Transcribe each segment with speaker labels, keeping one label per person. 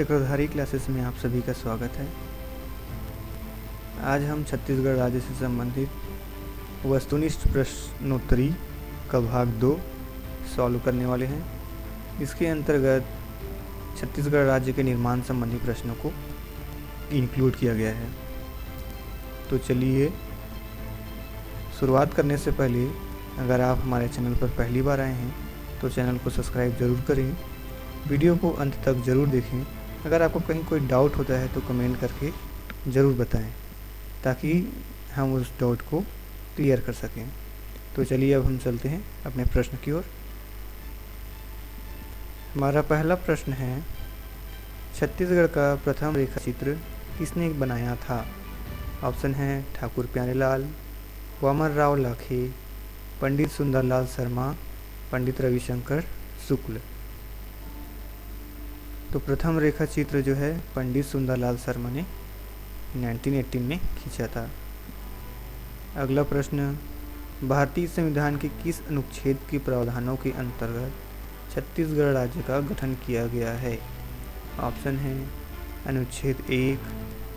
Speaker 1: चक्रधारी classes में आप सभी का स्वागत है। आज हम छत्तीसगढ़ राज्य से संबंधित वस्तुनिष्ठ प्रश्नोत्तरी का भाग 2 सॉल्व करने वाले हैं। इसके अंतर्गत छत्तीसगढ़ राज्य के निर्माण संबंधी प्रश्नों को इंक्लूड किया गया है। तो चलिए, शुरुआत करने से पहले अगर आप हमारे चैनल पर पहली बार आए हैं तो चैनल को सब्सक्राइब ज़रूर करें, वीडियो को अंत तक ज़रूर देखें। अगर आपको कहीं कोई डाउट होता है तो कमेंट करके ज़रूर बताएं ताकि हम उस डाउट को क्लियर कर सकें। तो चलिए अब हम चलते हैं अपने प्रश्न की ओर। हमारा पहला प्रश्न है, छत्तीसगढ़ का प्रथम रेखा चित्र किसने बनाया था? ऑप्शन है ठाकुर प्यारेलाल, वामन राव लाखे, पंडित सुंदरलाल शर्मा, पंडित रविशंकर शुक्ल। तो प्रथम रेखा चित्र जो है पंडित सुंदरलाल शर्मा ने 1918 में खींचा था। अगला प्रश्न, भारतीय संविधान के किस अनुच्छेद के प्रावधानों के अंतर्गत छत्तीसगढ़ राज्य का गठन किया गया है? ऑप्शन है अनुच्छेद 1,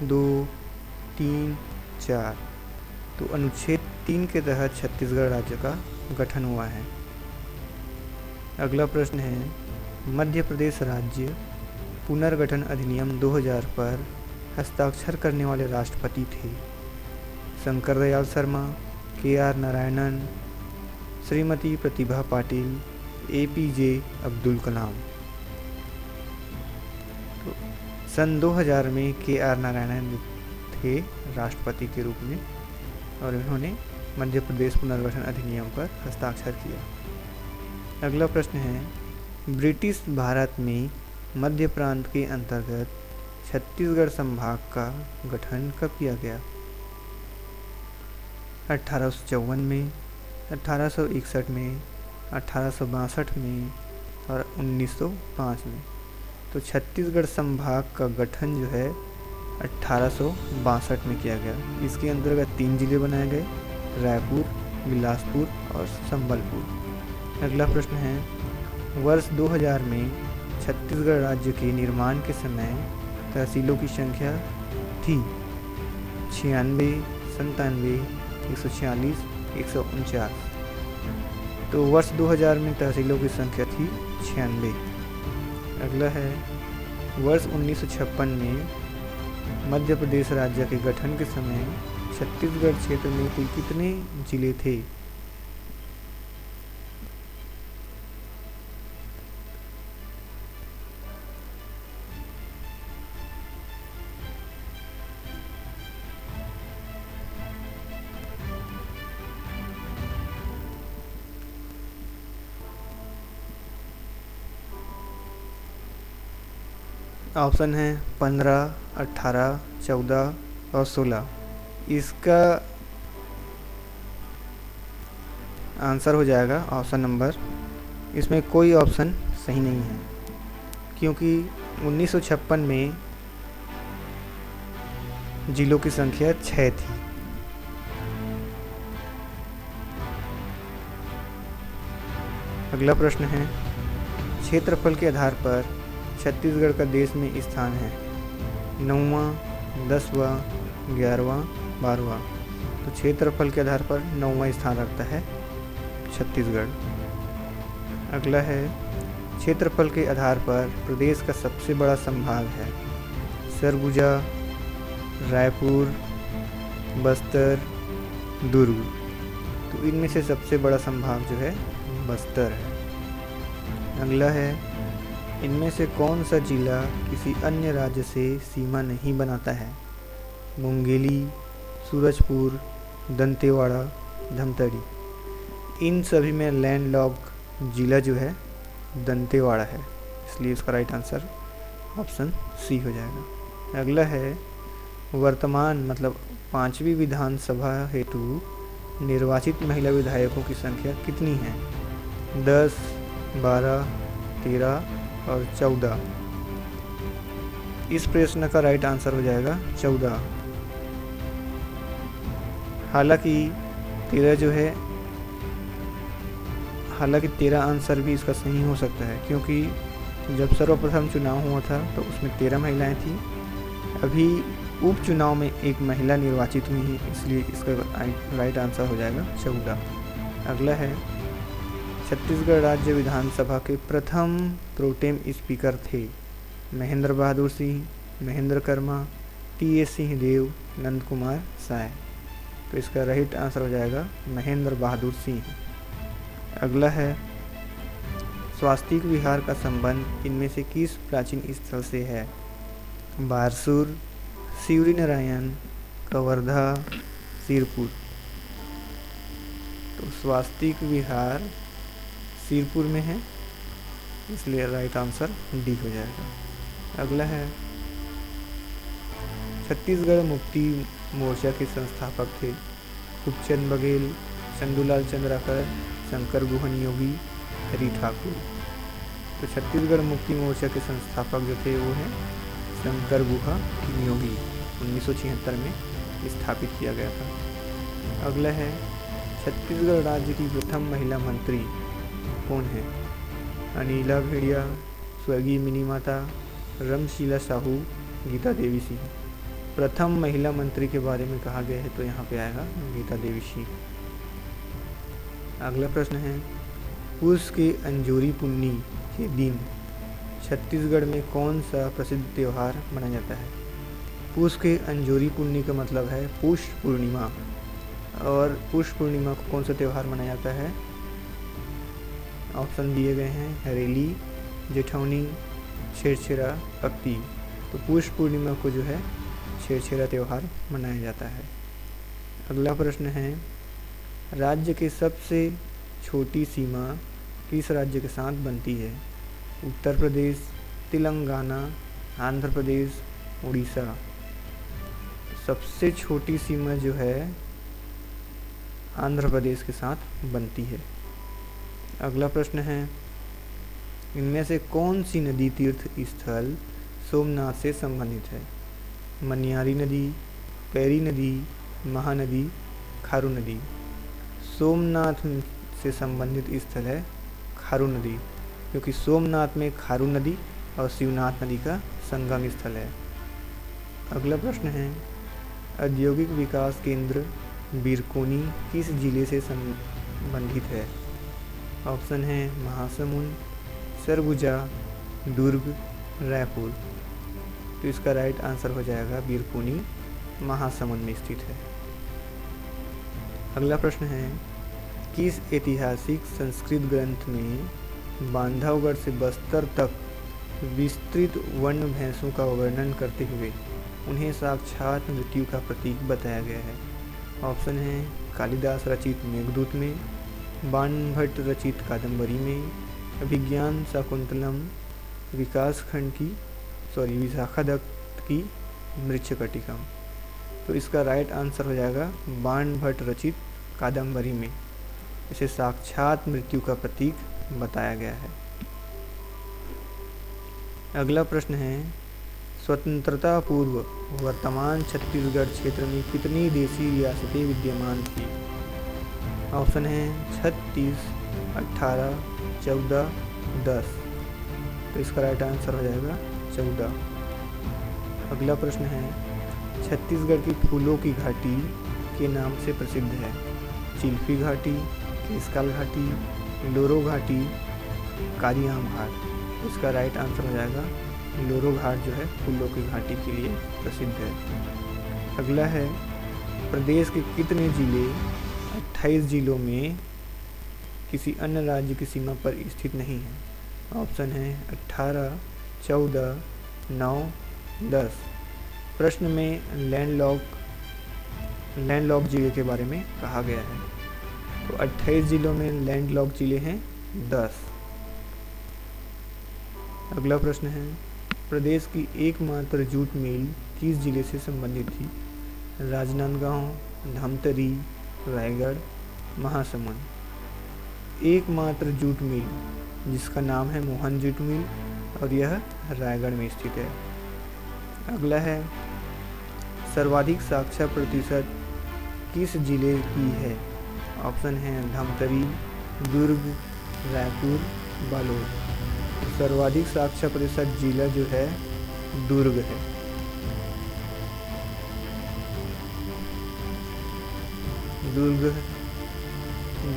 Speaker 1: 2, 3, 4। तो अनुच्छेद 3 के तहत छत्तीसगढ़ राज्य का गठन हुआ है। अगला प्रश्न है, मध्य प्रदेश राज्य पुनर्गठन अधिनियम 2000 पर हस्ताक्षर करने वाले राष्ट्रपति थे? शंकर दयाल शर्मा, के.आर. नारायणन, श्रीमती प्रतिभा पाटिल, ए.पी.जे. अब्दुल कलाम। तो सन 2000 में के.आर. नारायणन थे राष्ट्रपति के रूप में और इन्होंने मध्य प्रदेश पुनर्गठन अधिनियम पर हस्ताक्षर किया। अगला प्रश्न है, ब्रिटिश भारत में मध्य प्रांत के अंतर्गत छत्तीसगढ़ संभाग का गठन कब किया गया? 1854 में, 1861 में, 1862 में और 1905 में। तो छत्तीसगढ़ संभाग का गठन जो है 1862 में किया गया। इसके अंतर्गत 3 जिले बनाए गए, रायपुर, बिलासपुर और संबलपुर। अगला प्रश्न है, वर्ष 2000 में छत्तीसगढ़ राज्य के निर्माण के समय तहसीलों की संख्या थी 96, 97, 146, 149। तो वर्ष 2000 में तहसीलों की संख्या थी 96। अगला है, वर्ष 1956 में मध्य प्रदेश राज्य के गठन के समय छत्तीसगढ़ क्षेत्र में कुल कितने जिले थे? ऑप्शन है 15, 18, 14 और 16। इसका आंसर हो जाएगा ऑप्शन नंबर, इसमें कोई ऑप्शन सही नहीं है क्योंकि 1956 में जिलों की संख्या 6 थी। अगला प्रश्न है, क्षेत्रफल के आधार पर छत्तीसगढ़ का देश में स्थान है 9वां, 10वां, 11वां, 12वां। तो क्षेत्रफल के आधार पर 9वां स्थान रखता है छत्तीसगढ़। अगला है, क्षेत्रफल के आधार पर प्रदेश का सबसे बड़ा संभाग है सरगुजा, रायपुर, बस्तर, दुर्ग। तो इनमें से सबसे बड़ा संभाग जो है बस्तर है। अगला है, इनमें से कौन सा जिला किसी अन्य राज्य से सीमा नहीं बनाता है? मुंगेली, सूरजपुर, दंतेवाड़ा, धमतरी। इन सभी में लैंडलॉक्ड जिला जो है दंतेवाड़ा है, इसलिए इसका राइट आंसर ऑप्शन सी हो जाएगा। अगला है, वर्तमान मतलब 5वीं विधानसभा हेतु निर्वाचित महिला विधायकों की संख्या कितनी है? 10, 12, 13 और 14। इस प्रश्न का राइट आंसर हो जाएगा 14। हालांकि 13 आंसर भी इसका सही हो सकता है क्योंकि जब सर्वप्रथम चुनाव हुआ था तो उसमें 13 महिलाएं थी। अभी उपचुनाव में एक महिला निर्वाचित हुई है, इसलिए इसका राइट आंसर हो जाएगा 14। अगला है, छत्तीसगढ़ राज्य विधानसभा के प्रथम प्रोटेम स्पीकर थे महेंद्र बहादुर सिंह, महेंद्र कर्मा, टी.एस. सिंहदेव, नंद कुमार साय। तो इसका राइट आंसर हो जाएगा महेंद्र बहादुर सिंह। अगला है, स्वास्तिक विहार का संबंध इनमें से किस प्राचीन स्थल से है? बारसूर, शिवरी नारायण, कवर्धा, सिरपुर। तो स्वास्तिक विहार सिरपुर में है, इसलिए राइट आंसर डी हो जाएगा। अगला है, छत्तीसगढ़ मुक्ति मोर्चा के संस्थापक थे खूबचंद बघेल, चंदूलाल चंद्राकर, शंकर गुहन योगी, हरि ठाकुर। तो छत्तीसगढ़ मुक्ति मोर्चा के संस्थापक जो थे वो हैं शंकर गुहा योगी, 1976 में स्थापित किया गया था। अगला है, छत्तीसगढ़ राज्य की प्रथम महिला मंत्री कौन है? अनिला भेड़िया, स्वर्गीय मिनी माता, रमशीला साहू, गीता देवी सिंह। प्रथम महिला मंत्री के बारे में कहा गया है तो यहाँ पे आएगा गीता देवी सिंह। अगला प्रश्न है, पुष के अंजोरी पुन्नी के दिन छत्तीसगढ़ में कौन सा प्रसिद्ध त्यौहार मनाया जाता है? पुष के अंजोरी पुन्नी का मतलब है पुष पूर्णिमा, और पुष पूर्णिमा को कौन सा त्यौहार मनाया जाता है? ऑप्शन दिए गए हैं, हरेली, जेठौनी, छेरछेरा, अक्ति। तो पुष पूर्णिमा को जो है छेरछेरा त्यौहार मनाया जाता है। अगला प्रश्न है, राज्य की सबसे छोटी सीमा किस राज्य के साथ बनती है? उत्तर प्रदेश, तेलंगाना, आंध्र प्रदेश, उड़ीसा। सबसे छोटी सीमा जो है आंध्र प्रदेश के साथ बनती है। अगला प्रश्न है, इनमें से कौन सी नदी तीर्थ स्थल सोमनाथ से संबंधित है? मनियारी नदी, पैरी नदी, महानदी, खारू नदी। सोमनाथ से संबंधित स्थल है खारू नदी, क्योंकि सोमनाथ में खारू नदी और शिवनाथ नदी का संगम स्थल है। अगला प्रश्न है, औद्योगिक विकास केंद्र बिरकोनी किस जिले से संबंधित है? ऑप्शन है महासमुंद, सरगुजा, दुर्ग, रायपुर। तो इसका राइट आंसर हो जाएगा बिरकोनी महासमुंद में स्थित है। अगला प्रश्न है, किस ऐतिहासिक संस्कृत ग्रंथ में बांधवगढ़ से बस्तर तक विस्तृत वन्य भैंसों का वर्णन करते हुए उन्हें साक्षात मृत्यु का प्रतीक बताया गया है? ऑप्शन है कालिदास रचित मेघदूत में, बाणभट्ट रचित कादम्बरी में, अभिज्ञान शाकुंतलम, विशाखादत्त की मृच्छकटिकम। तो इसका राइट आंसर हो जाएगा बाणभट्ट रचित कादम्बरी में इसे साक्षात मृत्यु का प्रतीक बताया गया है। अगला प्रश्न है, स्वतंत्रता पूर्व वर्तमान छत्तीसगढ़ क्षेत्र में कितनी देशी रियासतें विद्यमान थी? ऑप्शन है 36, 18, 14, 10। तो इसका राइट आंसर हो जाएगा 14। अगला प्रश्न है, छत्तीसगढ़ की फूलों की घाटी के नाम से प्रसिद्ध है? चिल्फी घाटी, केसकाल घाटी, लोरो घाटी, कारियाम घाट। इसका राइट आंसर हो जाएगा लोरो घाट जो है फूलों की घाटी के लिए प्रसिद्ध है। अगला है, प्रदेश के कितने जिले 28 जिलों में किसी अन्य राज्य की सीमा पर स्थित नहीं है? ऑप्शन है 18, 14, 9, 10। प्रश्न में लैंडलॉक जिले के बारे में कहा गया है, तो 28 जिलों में लैंडलॉक जिले हैं 10। अगला प्रश्न है, प्रदेश की एकमात्र जूट मिल किस जिले से संबंधित थी? राजनांदगांव, धमतरी, रायगढ़, महासमुंद। एकमात्र जूट मिल जिसका नाम है मोहन जूट मिल और यह रायगढ़ में स्थित है। अगला है, सर्वाधिक साक्षर प्रतिशत किस जिले की है? ऑप्शन है धमतरी, दुर्ग, रायपुर, बालोद। सर्वाधिक साक्षर प्रतिशत जिला जो है दुर्ग है।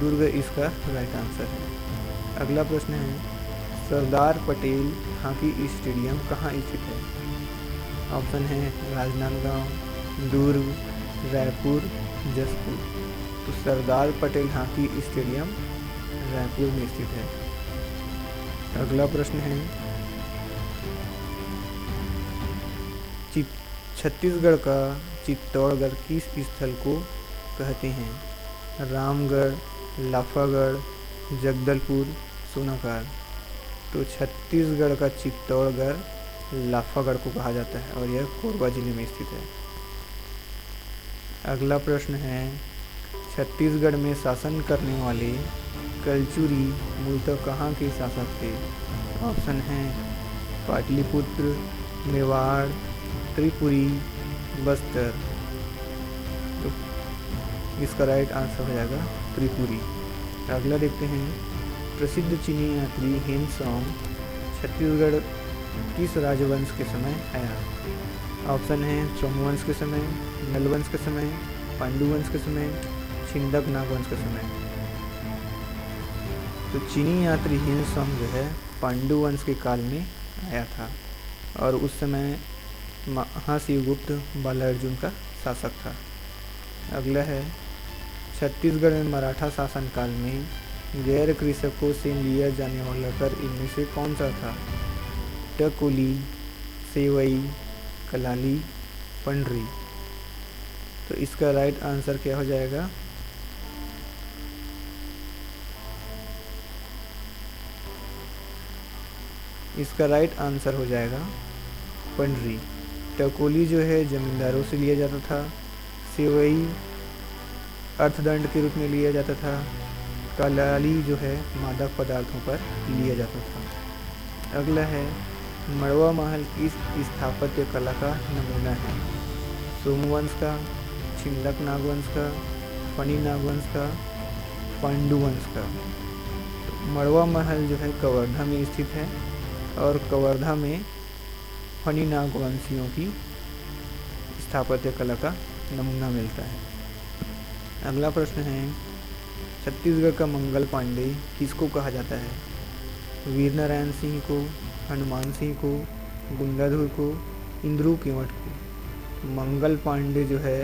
Speaker 1: दुर्ग इसका राइट आंसर है। अगला प्रश्न है, सरदार पटेल हॉकी स्टेडियम कहाँ स्थित है? ऑप्शन है राजनांदगांव, दुर्ग, रायपुर, जसपुर। तो सरदार पटेल हॉकी स्टेडियम रायपुर में स्थित है। अगला प्रश्न है, छत्तीसगढ़ का चित्तौड़गढ़ किस स्थल को कहते हैं? रामगढ़, लाफागढ़, जगदलपुर, सोनाखार। तो छत्तीसगढ़ का चित्तौड़गढ़ लाफागढ़ को कहा जाता है और यह कोरबा जिले में स्थित है। अगला प्रश्न है, छत्तीसगढ़ में शासन करने वाले कलचुरी मूलतः कहाँ के शासक थे? ऑप्शन है पाटलिपुत्र, मेवाड़, त्रिपुरी, बस्तर। तो इसका राइट आंसर हो जाएगा त्रिपुरी। अगला देखते हैं, प्रसिद्ध चीनी यात्री हेन सॉन्ग छत्तीसगढ़ किस राजवंश के समय आया? ऑप्शन है चौमवंश के समय, नलवंश के समय, पांडुवंश के समय, छिंदक नागवंश के समय। तो चीनी यात्री हेन सॉन्ग जो है पांडुवंश के काल में आया था और उस समय महाशिवगुप्त बालार्जुन का शासक था। अगला है, छत्तीसगढ़ में मराठा शासनकाल में गैर कृषकों से लिया जाने वाला कर इनमें से कौन सा था? टकोली, सेवई, कलाली, पंडरी। तो इसका राइट आंसर क्या हो जाएगा? इसका राइट आंसर हो जाएगा पंडरी। टकोली जो है जमींदारों से लिया जाता था, सेवई अर्थदंड के रूप में लिया जाता था, कलाली जो है मादक पदार्थों पर लिया जाता था। अगला है, मड़वा महल किस स्थापत्य कला का नमूना है? सोमवंश का, छिंदक नागवंश का, फणी नागवंश का, पांडुवंश का। तो मड़वा महल जो है कवर्धा में स्थित है और कवर्धा में फणी नागवंशियों की स्थापत्य कला का नमूना मिलता है। अगला प्रश्न है, छत्तीसगढ़ का मंगल पांडे किसको कहा जाता है? वीर नारायण सिंह को, हनुमान सिंह को, गुंडाधुर को, इंद्रू केवट को। मंगल पांडे जो है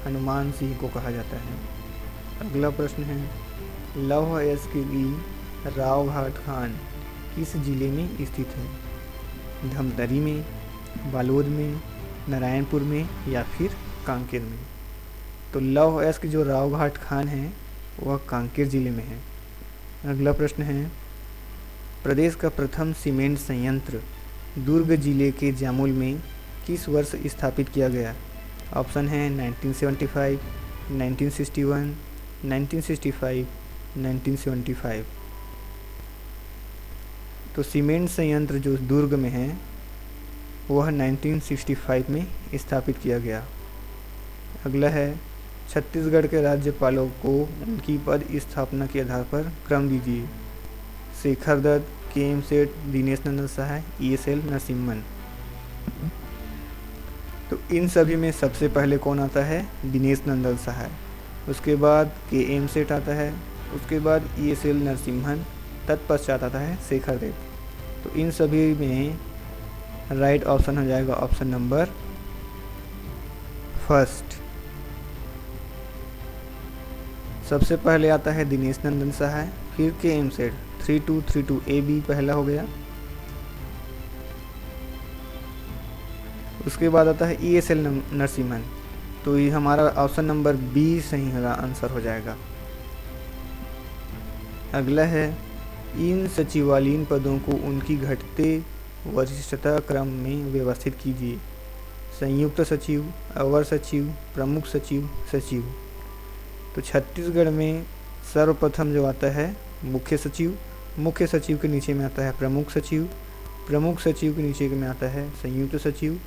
Speaker 1: हनुमान सिंह को कहा जाता है। अगला प्रश्न है, लौह अयस्क की रावघाट खान किस जिले में स्थित है? धमतरी में, बालोद में, नारायणपुर में या फिर कांकेर में। तो लौह अयस्क जो रावघाट खान है वह कांकेर जिले में है। अगला प्रश्न है, प्रदेश का प्रथम सीमेंट संयंत्र दुर्ग जिले के जामुल में किस वर्ष स्थापित किया गया? ऑप्शन है 1975, 1961, 1965, 1975। तो सीमेंट संयंत्र जो दुर्ग में है वह 1965 में स्थापित किया गया। अगला है, छत्तीसगढ़ के राज्यपालों को उनकी पद स्थापना के आधार पर क्रम दीजिए। शेखर दत्त, के.एम. सेठ, दिनेश नंदन सहाय, ई.एस.एल. नरसिम्हन। तो इन सभी में सबसे पहले कौन आता है? दिनेश नंदन सहाय। उसके बाद के.एम. सेठ आता है, उसके बाद ई.एस.एल. नरसिम्हन, तत्पश्चात आता है शेखर दत्त। तो इन सभी में राइट ऑप्शन हो जाएगा ऑप्शन नंबर फर्स्ट। सबसे पहले आता है दिनेश नंदन सहाय, फिर के.एम. सेठ। 3232 ए बी पहला हो गया। उसके बाद आता है ई.एस.एल. नरसिम्हन। तो ये हमारा ऑप्शन नंबर बी सही आंसर हो जाएगा। अगला है, इन सचिवालयीन पदों को उनकी घटते वरिष्ठता क्रम में व्यवस्थित कीजिए। संयुक्त सचिव, अवर सचिव, प्रमुख सचिव, सचिव। तो छत्तीसगढ़ में सर्वप्रथम जो आता है मुख्य सचिव, मुख्य सचिव के नीचे में आता है प्रमुख सचिव, प्रमुख सचिव के नीचे में आता है संयुक्त सचिव,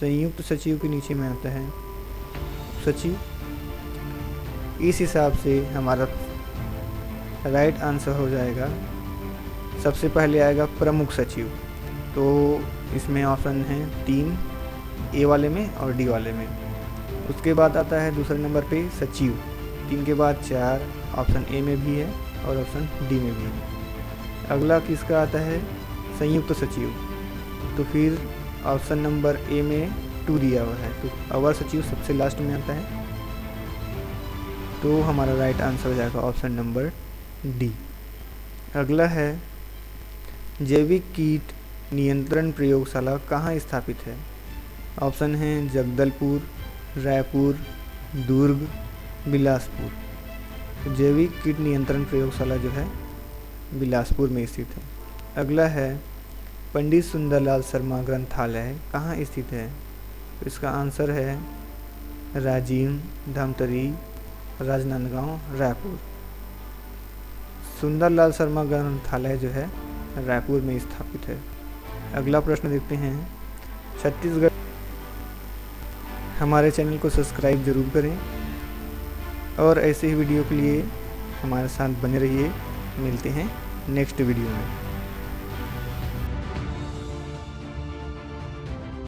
Speaker 1: संयुक्त सचिव के नीचे में आता है सचिव। इस हिसाब से हमारा राइट आंसर हो जाएगा सबसे पहले आएगा प्रमुख सचिव, तो इसमें ऑप्शन है 3 ए वाले में और डी वाले में। उसके बाद आता है दूसरे नंबर पे सचिव, 3 के बाद 4, ऑप्शन ए में भी है और ऑप्शन डी में भी है। अगला किसका आता है संयुक्त सचिव, तो फिर ऑप्शन नंबर ए में 2 दिया हुआ है, तो अवर सचिव सबसे लास्ट में आता है, तो हमारा राइट आंसर हो जाएगा ऑप्शन नंबर डी। अगला है जैविक कीट नियंत्रण प्रयोगशाला कहाँ स्थापित है। ऑप्शन है जगदलपुर, रायपुर, दुर्ग, बिलासपुर। तो जैविक कीट नियंत्रण प्रयोगशाला जो है बिलासपुर में स्थित है। अगला है पंडित सुंदरलाल शर्मा ग्रंथालय कहाँ स्थित है, तो इसका आंसर है राजीव, धमतरी, राजनांदगांव, रायपुर। सुंदरलाल शर्मा ग्रंथालय जो है रायपुर में स्थापित है। अगला प्रश्न देखते हैं छत्तीसगढ़। हमारे चैनल को सब्सक्राइब जरूर करें और ऐसे ही वीडियो के लिए हमारे साथ बने रहिए। मिलते हैं नेक्स्ट वीडियो में।